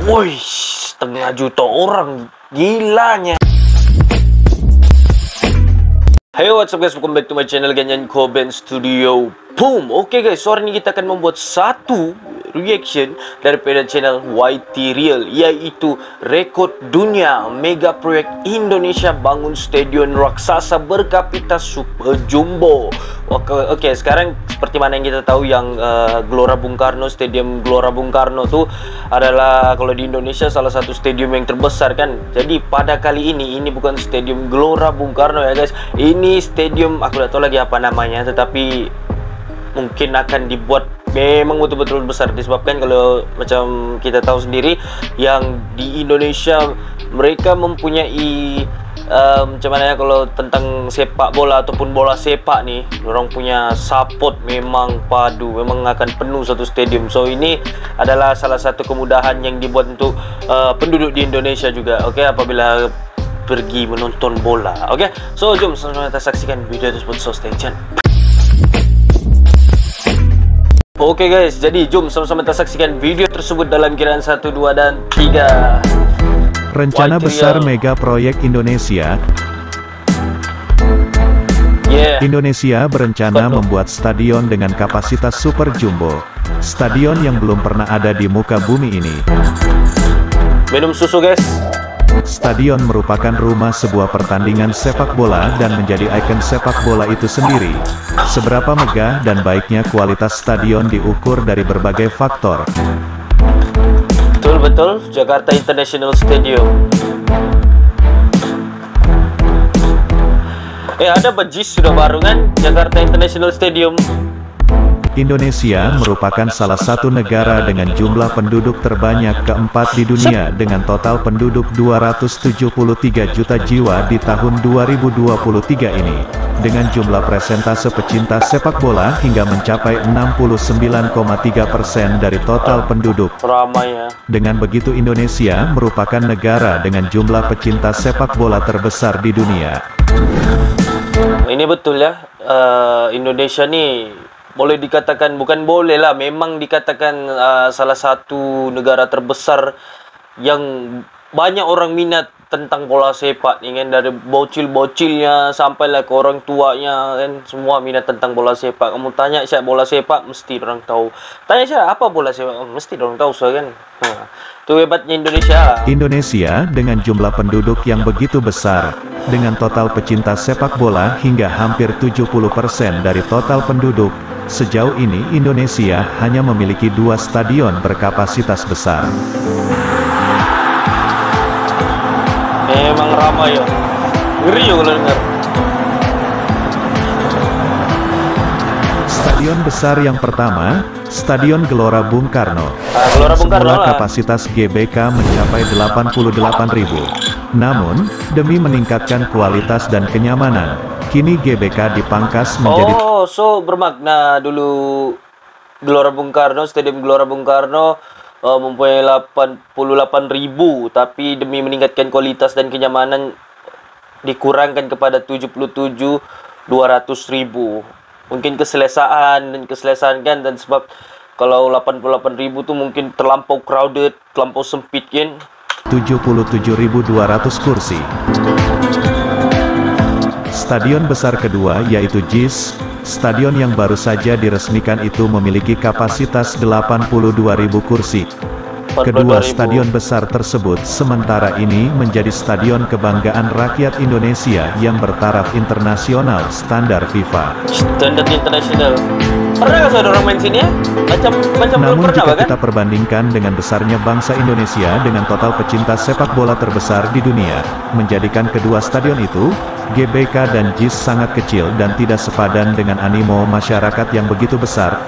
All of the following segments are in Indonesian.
Woi, setengah juta orang, gilanya. Hey, what's up guys, welcome back to my channel Ganyan Koben Studio. Boom. Oke guys, sore ini kita akan membuat satu reaction daripada channel YT Real, yaitu rekod dunia mega proyek Indonesia bangun stadion raksasa berkapasitas super jumbo. Oke, sekarang seperti mana yang kita tahu yang Gelora Bung Karno, Stadium Gelora Bung Karno tuh adalah kalau di Indonesia salah satu stadium yang terbesar kan. Jadi pada kali ini bukan Stadium Gelora Bung Karno ya guys. Ini stadium aku tidak tahu lagi apa namanya, tetapi mungkin akan dibuat memang betul-betul besar, disebabkan kalau macam kita tahu sendiri yang di Indonesia mereka mempunyai macam mana ya, kalau tentang sepak bola ataupun bola sepak nih, orang punya support memang padu, memang akan penuh satu stadium. So ini adalah salah satu kemudahan yang dibuat untuk penduduk di Indonesia juga. Oke, apabila pergi menonton bola. Oke, so jom sama-sama kita saksikan video tersebut. So stay tune. Oke guys, jadi jom sama-sama kita saksikan video tersebut dalam kiraan 1, 2, dan 3. Rencana besar mega proyek Indonesia. Indonesia berencana membuat stadion dengan kapasitas super jumbo. Stadion yang belum pernah ada di muka bumi ini. Minum susu guys. Stadion merupakan rumah sebuah pertandingan sepak bola dan menjadi ikon sepak bola itu sendiri. Seberapa megah dan baiknya kualitas stadion diukur dari berbagai faktor. Betul, Jakarta International Stadium. Ada bajis sudah baru kan, Jakarta International Stadium. Indonesia merupakan salah satu negara dengan jumlah penduduk terbanyak keempat di dunia dengan total penduduk 273 juta jiwa di tahun 2023 ini. Dengan jumlah persentase pecinta sepak bola hingga mencapai 69,3% dari total penduduk. Ramai ya. Dengan begitu Indonesia merupakan negara dengan jumlah pecinta sepak bola terbesar di dunia. Ini betul ya, Indonesia nih boleh dikatakan, bukan boleh lah, memang dikatakan salah satu negara terbesar yang banyak orang minat tentang bola sepak nih kan, dari bocil-bocilnya sampailah ke orang tuanya kan, semua minat tentang bola sepak. Kamu tanya siapa bola sepak, mesti orang tahu. Tanya siapa apa bola sepak, mesti orang tahu so kan. Itu hebatnya Indonesia. Indonesia dengan jumlah penduduk yang begitu besar, dengan total pecinta sepak bola hingga hampir 70% dari total penduduk. Sejauh ini Indonesia hanya memiliki 2 stadion berkapasitas besar. Memang ramai ya. Ngeri ya kalau dengar. Stadion besar yang pertama, Stadion Gelora Bung Karno. Gelora Bung Karno Semula kapasitas GBK mencapai 88.000. Namun, demi meningkatkan kualitas dan kenyamanan, kini GBK dipangkas menjadi... Oh, so bermakna dulu Gelora Bung Karno, Stadion Gelora Bung Karno mempunyai 88.000, tapi demi meningkatkan kualitas dan kenyamanan dikurangkan kepada 77.200.000. Mungkin keselesaan kan, dan sebab kalau 88.000 tuh mungkin terlampau crowded, terlampau sempit kan. 77.200 kursi. Stadion besar kedua yaitu JIS, stadion yang baru saja diresmikan itu memiliki kapasitas 82.000 kursi. Kedua stadion besar tersebut sementara ini menjadi stadion kebanggaan rakyat Indonesia yang bertaraf internasional standar FIFA. Standar internasional. Pernah nggak saudara orang main sini ya? Macam Namun pernah, jika kan? kita perbandingkan dengan besarnya bangsa Indonesia dengan total pecinta sepak bola terbesar di dunia, menjadikan kedua stadion itu, GBK dan JIS sangat kecil dan tidak sepadan dengan animo masyarakat yang begitu besar.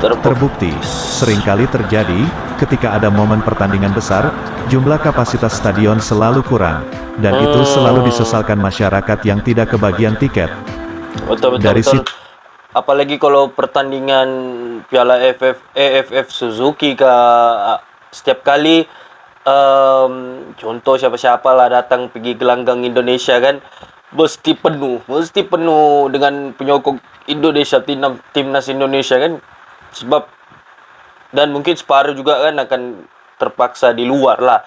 Terbukti, seringkali terjadi, ketika ada momen pertandingan besar, jumlah kapasitas stadion selalu kurang, dan itu selalu disesalkan masyarakat yang tidak kebagian tiket. Betul. Apalagi kalau pertandingan Piala AFF Suzuki setiap kali contoh siapa-siapa lah datang pergi gelanggang Indonesia kan, mesti penuh dengan penyokong Indonesia, timnas Indonesia kan, sebab dan mungkin separuh juga kan akan terpaksa di luar lah.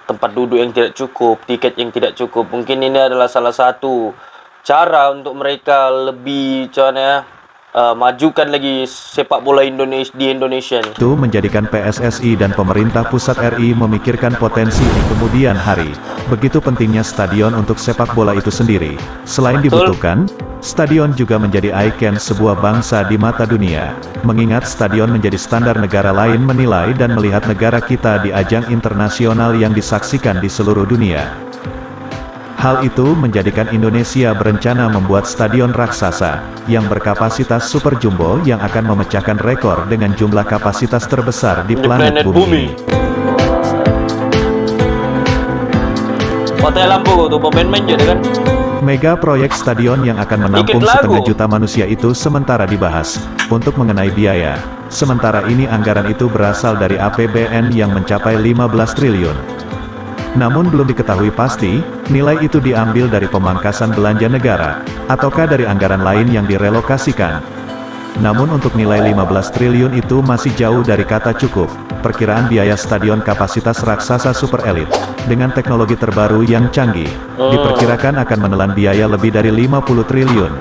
Tempat duduk yang tidak cukup, tiket yang tidak cukup. Mungkin ini adalah salah satu cara untuk mereka lebih majukan lagi sepak bola Indonesia di Indonesia nih. Itu menjadikan PSSI dan pemerintah pusat RI memikirkan potensi di kemudian hari. Begitu pentingnya stadion untuk sepak bola itu sendiri. Selain dibutuhkan, stadion juga menjadi ikon sebuah bangsa di mata dunia. Mengingat stadion menjadi standar negara lain menilai dan melihat negara kita di ajang internasional yang disaksikan di seluruh dunia. Hal itu menjadikan Indonesia berencana membuat stadion raksasa, yang berkapasitas super jumbo yang akan memecahkan rekor dengan jumlah kapasitas terbesar di planet bumi. Hotel lampu tuh pemain-pemain jadi kan. Mega proyek stadion yang akan menampung setengah juta manusia itu sementara dibahas. Untuk mengenai biaya, sementara ini anggaran itu berasal dari APBN yang mencapai 15 triliun. Namun belum diketahui pasti, nilai itu diambil dari pemangkasan belanja negara, ataukah dari anggaran lain yang direlokasikan. Namun untuk nilai 15 triliun itu masih jauh dari kata cukup. Perkiraan biaya stadion kapasitas raksasa super elit, dengan teknologi terbaru yang canggih, diperkirakan akan menelan biaya lebih dari 50 triliun.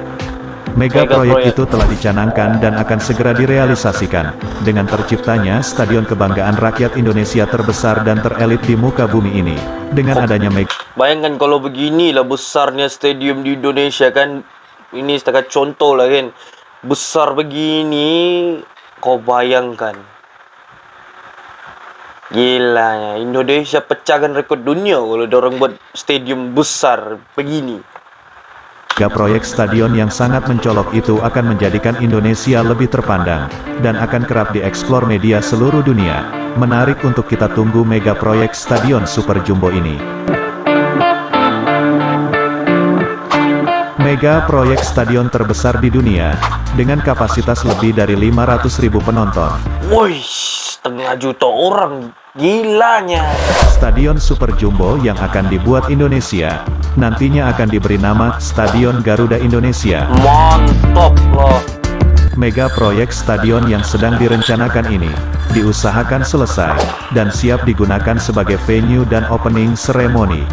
Mega proyek itu telah dicanangkan dan akan segera direalisasikan, dengan terciptanya Stadion Kebanggaan Rakyat Indonesia terbesar dan terelit di muka bumi ini. Dengan adanya bayangkan kalau beginilah besarnya stadium di Indonesia kan, ini setakat contoh lah kan, besar begini, kau bayangkan. Gila ya, Indonesia pecahkan rekod dunia kalau dorong buat stadium besar begini. Mega proyek stadion yang sangat mencolok itu akan menjadikan Indonesia lebih terpandang, dan akan kerap dieksplor media seluruh dunia. Menarik untuk kita tunggu mega proyek stadion super jumbo ini. Mega proyek stadion terbesar di dunia, dengan kapasitas lebih dari 500.000 penonton. Woi, setengah juta orang, gilanya. Stadion super jumbo yang akan dibuat Indonesia, nantinya akan diberi nama Stadion Garuda Indonesia. Mantap loh. Mega proyek stadion yang sedang direncanakan ini, diusahakan selesai, dan siap digunakan sebagai venue dan opening ceremony.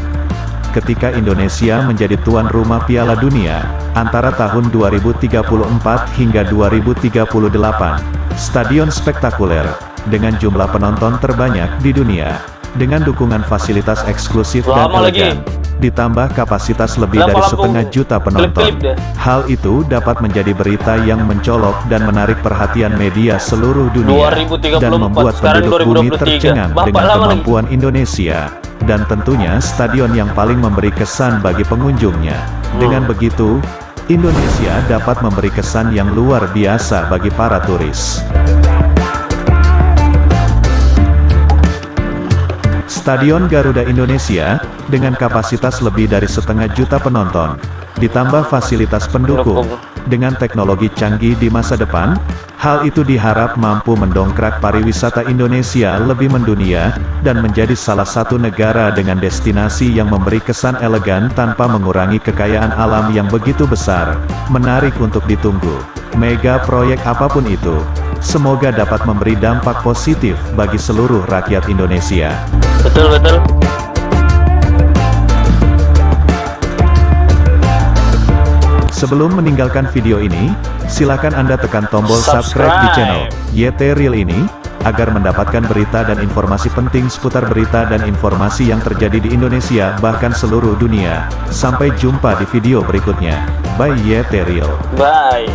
Ketika Indonesia menjadi tuan rumah Piala Dunia, antara tahun 2034 hingga 2038, stadion spektakuler, dengan jumlah penonton terbanyak di dunia, dengan dukungan fasilitas eksklusif dan elegan, ditambah kapasitas lebih dari setengah juta penonton. Hal itu dapat menjadi berita yang mencolok dan menarik perhatian media seluruh dunia, dan membuat penduduk bumi tercengang dengan kemampuan Indonesia, dan tentunya stadion yang paling memberi kesan bagi pengunjungnya. Dengan begitu, Indonesia dapat memberi kesan yang luar biasa bagi para turis. Stadion Garuda Indonesia, dengan kapasitas lebih dari setengah juta penonton, ditambah fasilitas pendukung, dengan teknologi canggih di masa depan, hal itu diharap mampu mendongkrak pariwisata Indonesia lebih mendunia, dan menjadi salah satu negara dengan destinasi yang memberi kesan elegan tanpa mengurangi kekayaan alam yang begitu besar. Menarik untuk ditunggu. Mega proyek apapun itu, semoga dapat memberi dampak positif bagi seluruh rakyat Indonesia. Betul. Sebelum meninggalkan video ini, silakan Anda tekan tombol subscribe di channel YT Real ini, agar mendapatkan berita dan informasi penting seputar berita dan informasi yang terjadi di Indonesia bahkan seluruh dunia. Sampai jumpa di video berikutnya. Bye YT Real. Bye.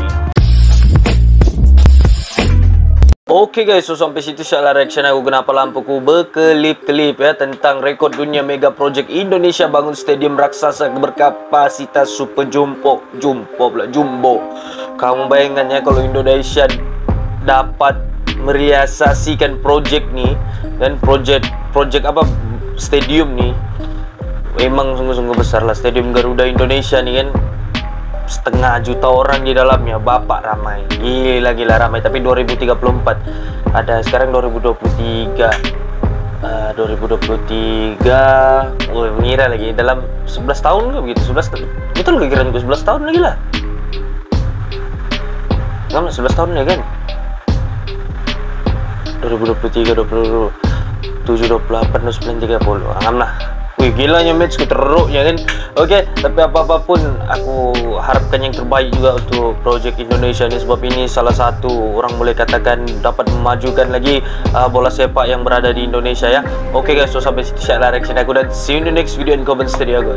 Oke guys, so sampai situ salah reaction aku kenapa lampuku berkelip-kelip ya, tentang rekod dunia mega project Indonesia bangun stadium raksasa berkapasitas super jumbo. Kamu bayangkan ya kalau Indonesia dapat merealisasikan project nih, dan project apa stadium nih, memang sungguh-sungguh besar lah stadium Garuda Indonesia nih kan. Setengah juta orang di dalamnya, bapak ramai, gila ramai. Tapi 2034 ada, sekarang 2023, mengira lagi dalam 11 tahun nggak begitu, 11 betul gak kira-kira 11 tahun lagi lah, nggak 11 tahun ya kan, 2023, 27, 28, 29, 30. Angam lah. Wih, gilanya match, teruknya kan. Oke, tapi apa-apapun aku harapkan yang terbaik juga untuk project Indonesia ni, sebab ini salah satu orang boleh katakan dapat memajukan lagi bola sepak yang berada di Indonesia ya. Oke guys, so sampai situ share reaction aku dan see you in the next video in comment studio aku.